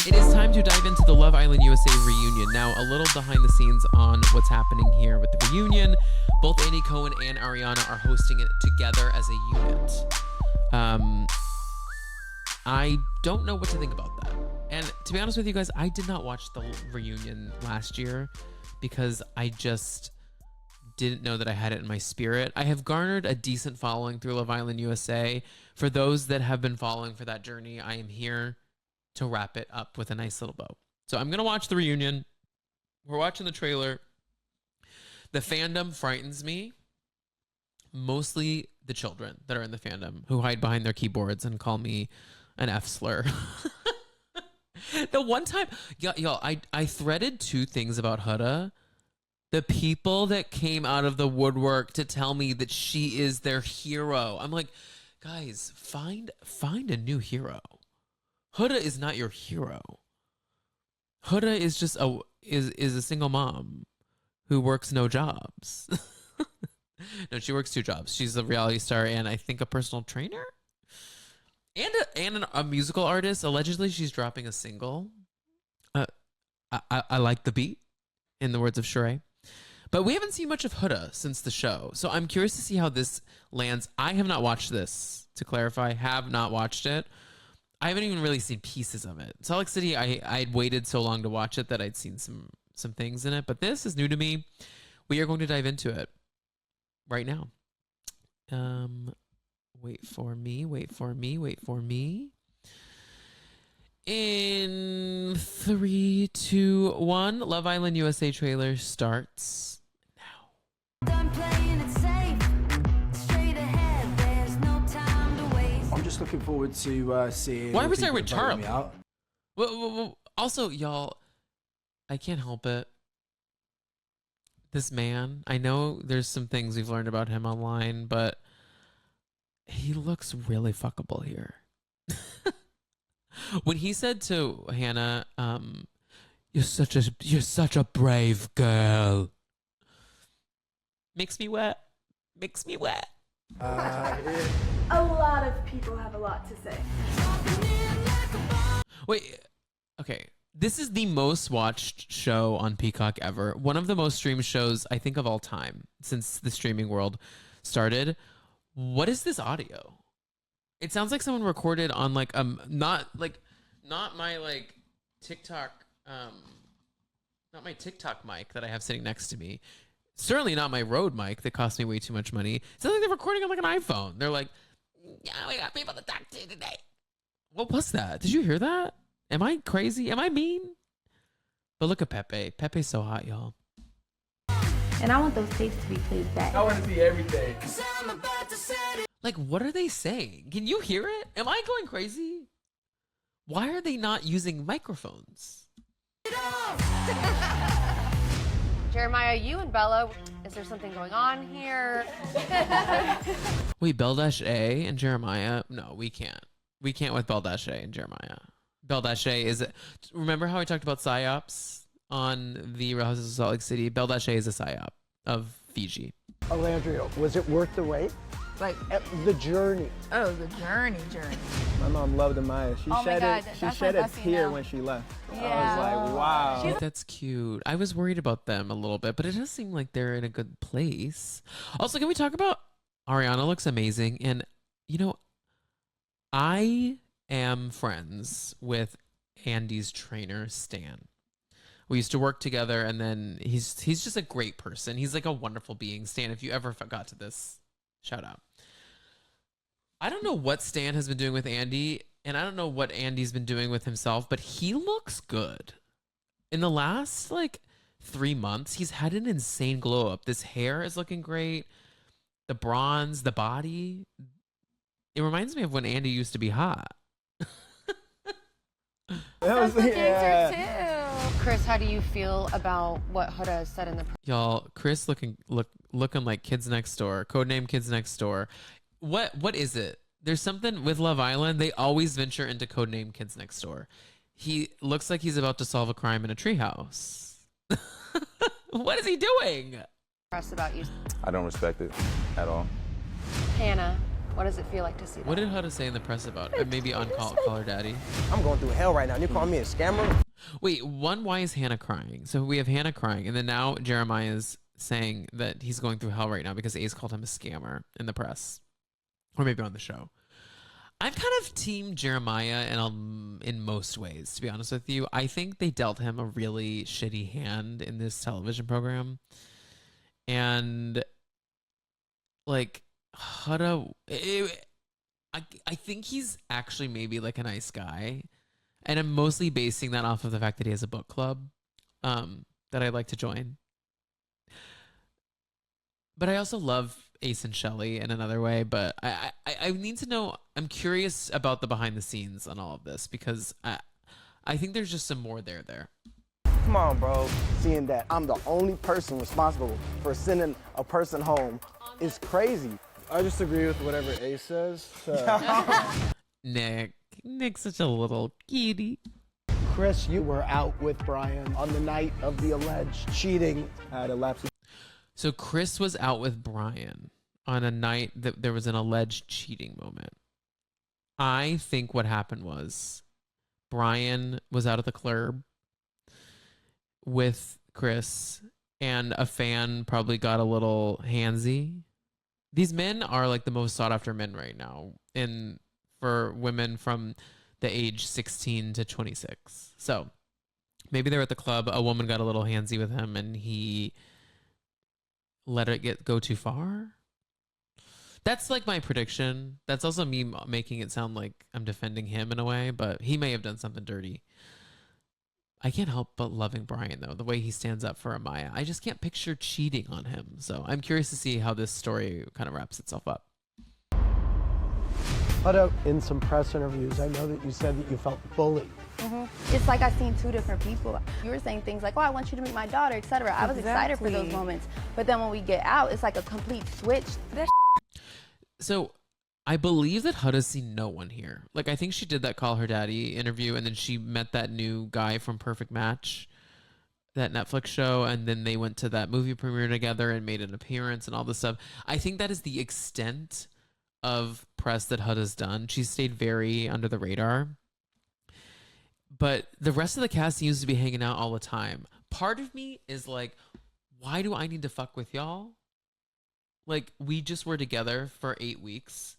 It is time to dive into the Love Island USA reunion. Now, a little behind the scenes on what's happening here with the reunion. Both Andy Cohen and Ariana are hosting it together as a unit. I don't know what to think about that. And to be honest with you guys, I did not watch the reunion last year because I just didn't know that I had it in my spirit. I have garnered a decent following through Love Island USA. For those that have been following for that journey, I am here to wrap it up with a nice little bow. So I'm going to watch the reunion. We're watching the trailer. The fandom frightens me. Mostly the children that are in the fandom who hide behind their keyboards and call me an F slur. The one time, y'all, I threaded two things about Huda. The people that came out of the woodwork to tell me that she is their hero. I'm like, guys, find a new hero. Huda is not your hero. Huda is just a single mom who works no jobs. No, she works two jobs. She's a reality star and I think a personal trainer and a musical artist. Allegedly, she's dropping a single. I like the beat, in the words of Sheree. But we haven't seen much of Huda since the show. So I'm curious to see how this lands. I have not watched this, to clarify. Have not watched it. I haven't even really seen pieces of it. Salt Lake City, I'd waited so long to watch it that I'd seen some things in it. But this is new to me. We are going to dive into it right now. Wait for me. In 3, 2, 1, Love Island USA trailer starts now. Done playing it safe. Straight ahead, there's no time to waste. I'm just looking forward to seeing. Why the was I people with that voted me Charlie? out. Well, also, y'all, I can't help it. This man, I know there's some things we've learned about him online, but he looks really fuckable here. When he said to Hannah, you're such a brave girl. Makes me wet. Yeah. A lot of people have a lot to say. Wait, okay. This is the most watched show on Peacock ever. One of the most streamed shows, I think, of all time since the streaming world started. What is this audio? It sounds like someone recorded on like not my like TikTok not my TikTok mic that I have sitting next to me. Certainly not my Rode mic that cost me way too much money. It sounds like they're recording on like an iPhone. They're like, yeah, we got people to talk to today. What was that? Did you hear that? Am I crazy? Am I mean? But look at Pepe. Pepe's so hot, y'all. And I want those tapes to be played back. I want to see everything. Like, what are they saying? Can you hear it? Am I going crazy? Why are they not using microphones? Jeremiah, you and Bella, is there something going on here? Wait, Beldash A and Jeremiah? No, we can't. We can't with Beldash A and Jeremiah. Beldash A is... Remember how I talked about PSYOPs on the Real Houses of Salt Lake City? Beldash A is a PSYOP of Fiji. Alandria, was it worth the wait? Like, The journey. oh, the journey. My mom loved Amaya. She Oh my shed God, She that's shed my a bestie tear now. when she left. Yeah. I was like, wow. That's cute. I was worried about them a little bit, but it does seem like they're in a good place. Also, can we talk about Ariana looks amazing. And, you know, I am friends with Andy's trainer, Stan. We used to work together, and then he's just a great person. He's like a wonderful being. Stan, if you ever got to this, shout out. I don't know what Stan has been doing with Andy, and I don't know what Andy's been doing with himself, but he looks good. In the last, 3 months, he's had an insane glow up. This hair is looking great. The bronze, the body. It reminds me of when Andy used to be hot. Chris, how do you feel about what Huda said in the... Y'all, Chris looking like Kids Next Door. Codename Kids Next Door. What is it? There's something with Love Island. They always venture into Codename Kids Next Door. He looks like he's about to solve a crime in a treehouse. What is he doing? Press about you. I don't respect it at all. Hannah, What does it feel like to see that? What did Huda say in the press about it? Maybe on Call Her Daddy? I'm going through hell right now. And you call me a scammer? Wait, why is Hannah crying? So we have Hannah crying, and then now Jeremiah's saying that he's going through hell right now because Ace called him a scammer in the press. Or maybe on the show. I'm kind of team Jeremiah in most ways, to be honest with you. I think they dealt him a really shitty hand in this television program. And, like, Huda, I think he's actually maybe, like, a nice guy. And I'm mostly basing that off of the fact that he has a book club that I'd like to join. But I also love Ace and Shelley in another way. But I need to know, I'm curious about the behind the scenes on all of this because I think there's just some more there. Come on, bro. Seeing that I'm the only person responsible for sending a person home is crazy. I just agree with whatever Ace says. Nick's such a little kitty. Chris, you were out with Brian on the night of the alleged cheating. I had a lapse. So Chris was out with Brian on a night that there was an alleged cheating moment. I think what happened was Brian was out at the club with Chris and a fan probably got a little handsy. These men are like the most sought after men right now for women from the age 16 to 26. So maybe they're at the club. A woman got a little handsy with him and he let it go too far. That's like my prediction. That's also me making it sound like I'm defending him in a way, but he may have done something dirty. I can't help but loving Brian, though, the way he stands up for Amaya. I just can't picture cheating on him. So I'm curious to see how this story kind of wraps itself up. But in some press interviews, I know that you said that you felt bullied. It's like I've seen two different people. You were saying things like, oh, I want you to meet my daughter, etc. I was excited for those moments. But then when we get out, it's like a complete switch. So I believe that Huda's seen no one here. Like, I think she did that Call Her Daddy interview, and then she met that new guy from Perfect Match, that Netflix show, and then they went to that movie premiere together and made an appearance and all this stuff. I think that is the extent of press that Huda's done. She's stayed very under the radar. But the rest of the cast seems to be hanging out all the time. Part of me is like, why do I need to fuck with y'all? Like, we just were together for 8 weeks.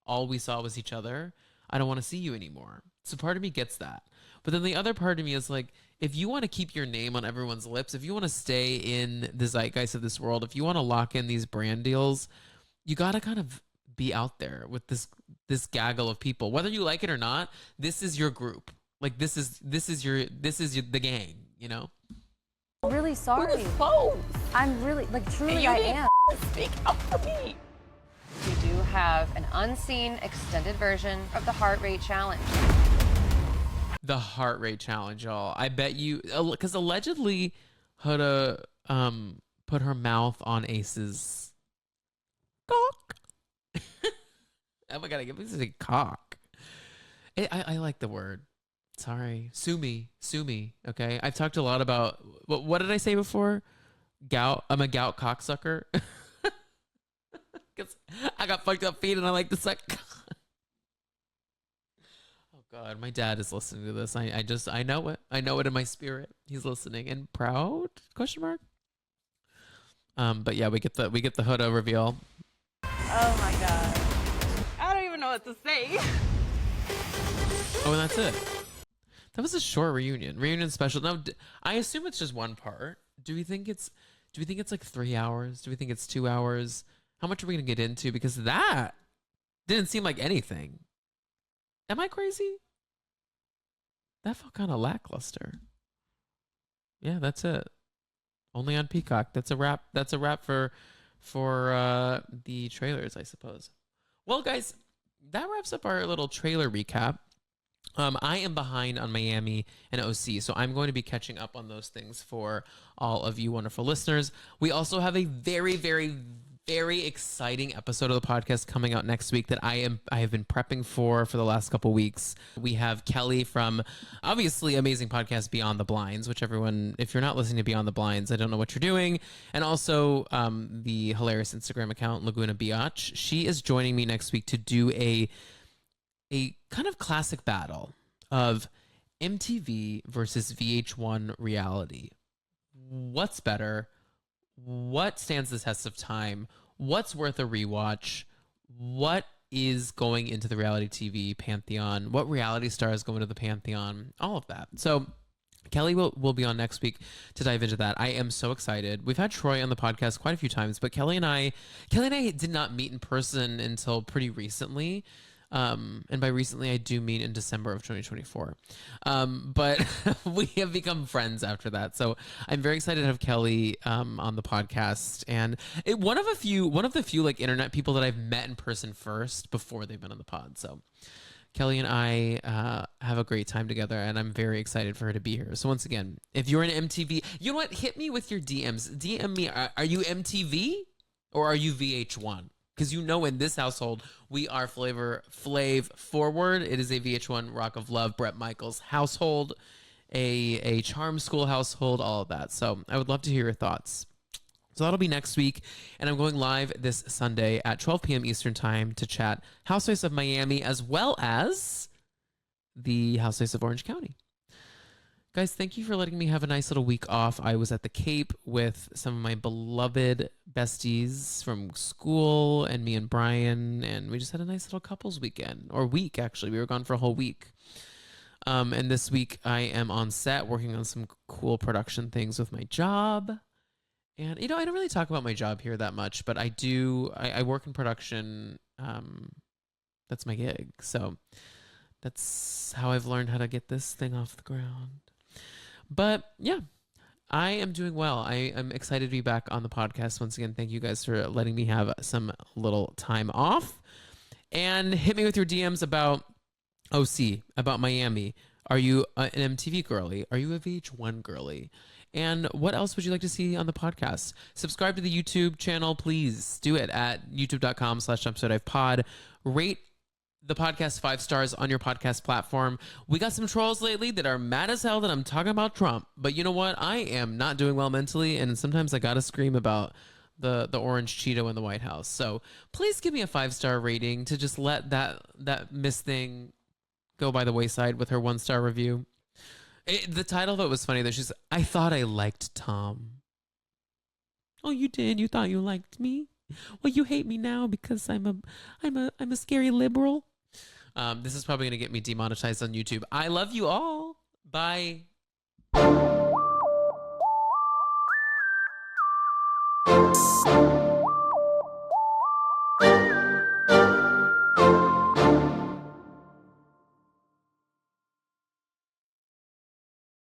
All we saw was each other. I don't want to see you anymore. So part of me gets that. But then the other part of me is like, if you want to keep your name on everyone's lips, if you want to stay in the zeitgeist of this world, if you want to lock in these brand deals, you got to kind of be out there with this gaggle of people. Whether you like it or not, this is your group. Like, this is the gang, you know? I'm really sorry. I'm really, like, truly I am. Speak up for me. We do have an unseen extended version of the heart rate challenge. The heart rate challenge, y'all. I bet you, because allegedly Huda put her mouth on Ace's cock. Oh my God, I get this is a cock. I like the word. Sorry. Sue me. Okay. I've talked a lot about, what did I say before? Gout. I'm a gout cocksucker. Because I got fucked up feet and I like to suck. Oh God, my dad is listening to this. I know it. I know it in my spirit. He's listening and proud? Question mark. But yeah, we get the Huda reveal. Oh my God. I don't even know what to say. Oh, and that's it. That was a short reunion special. Now, I assume it's just one part. Do we think it's like 3 hours? Do we think it's 2 hours? How much are we gonna get into? Because that didn't seem like anything. Am I crazy? That felt kind of lackluster. Yeah, that's it. Only on Peacock. That's a wrap. That's a wrap for the trailers, I suppose. Well, guys, that wraps up our little trailer recap. I am behind on Miami and OC, so I'm going to be catching up on those things for all of you wonderful listeners. We also have a very, very, very exciting episode of the podcast coming out next week that I have been prepping for the last couple weeks. We have Kelly from obviously amazing podcast Beyond the Blinds, which everyone, if you're not listening to Beyond the Blinds, I don't know what you're doing. And also the hilarious Instagram account Laguna Biatch. She is joining me next week to do a kind of classic battle of MTV versus VH1 reality. What's better? What stands the test of time? What's worth a rewatch? What is going into the reality TV pantheon? What reality stars go into the pantheon? All of that. So Kelly will be on next week to dive into that. I am so excited. We've had Troy on the podcast quite a few times, but Kelly and I did not meet in person until pretty recently. And by recently, I do mean in December of 2024. But we have become friends after that. So I'm very excited to have Kelly on the podcast. And one of the few like internet people that I've met in person first before they've been on the pod. So Kelly and I have a great time together, and I'm very excited for her to be here. So once again, if you're an MTV, you know what? Hit me with your DMs. DM me. Are you MTV or are you VH1? Because you know, in this household, we are Flav forward. It is a VH1 Rock of Love, Bret Michaels household, a Charm School household, all of that. So I would love to hear your thoughts. So that'll be next week. And I'm going live this Sunday at 12 p.m. Eastern Time to chat Housewives of Miami as well as the Housewives of Orange County. Guys, thank you for letting me have a nice little week off. I was at the Cape with some of my beloved besties from school and me and Brian, and we just had a nice little couples weekend, or week, actually. We were gone for a whole week. And this week I am on set working on some cool production things with my job. And, you know, I don't really talk about my job here that much, but I do. I work in production. That's my gig. So that's how I've learned how to get this thing off the ground. But yeah, I am doing well. I am excited to be back on the podcast. Once again, thank you guys for letting me have some little time off. And hit me with your DMs about OC, about Miami. Are you an MTV girly? Are you a VH1 girly? And what else would you like to see on the podcast? Subscribe to the YouTube channel, please. Do it at youtube.com/JumpStarDivePod. Rate the podcast 5 stars on your podcast platform. We got some trolls lately that are mad as hell that I'm talking about Trump. But you know what? I am not doing well mentally, and sometimes I gotta scream about the orange Cheeto in the White House. So please give me a 5-star rating to just let that Miss Thing go by the wayside with her 1-star review. The title of it was funny though. She's, I thought I liked Tom. Oh, you did? You thought you liked me? Well, you hate me now because I'm a scary liberal. This is probably going to get me demonetized on YouTube. I love you all. Bye.